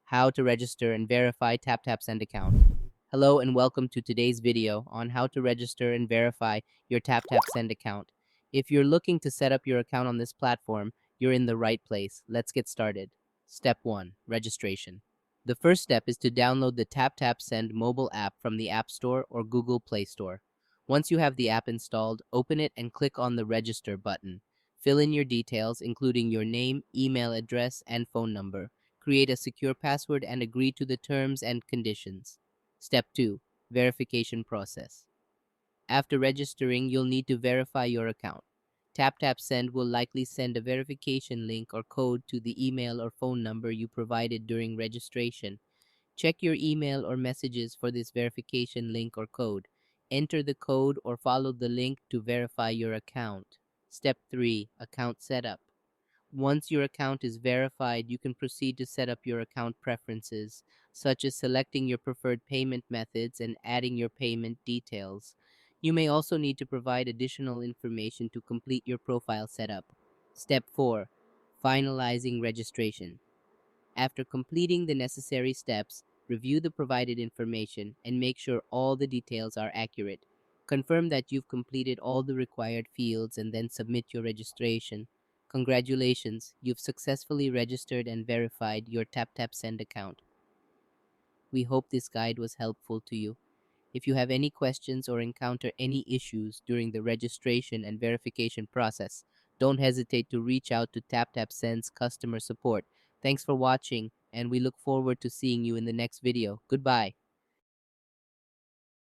how to register and verify TapTap Send account. Hello and welcome to today's video on how to register and verify your TapTap Send account. If you're looking to set up your account on this platform, you're in the right place. Let's get started. Step 1. Registration. The first step is to download the TapTap Send mobile app from the App Store or Google Play Store. Once you have the app installed, open it and click on the Register button. Fill in your details, including your name, email address, and phone number. Create a secure password and agree to the terms and conditions. Step 2. Verification process. After registering, you'll need to verify your account. TapTap Send will likely send a verification link or code to the email or phone number you provided during registration. Check your email or messages for this verification link or code. Enter the code or follow the link to verify your account. Step 3. Account setup. Once your account is verified, you can proceed to set up your account preferences, such as selecting your preferred payment methods and adding your payment details. You may also need to provide additional information to complete your profile setup. Step 4. Finalizing registration. After completing the necessary steps, review the provided information and make sure all the details are accurate. Confirm that you've completed all the required fields and then submit your registration. Congratulations, you've successfully registered and verified your TapTap Send account. We hope this guide was helpful to you. If you have any questions or encounter any issues during the registration and verification process, don't hesitate to reach out to TapTap Send's customer support. Thanks for watching, and we look forward to seeing you in the next video. Goodbye.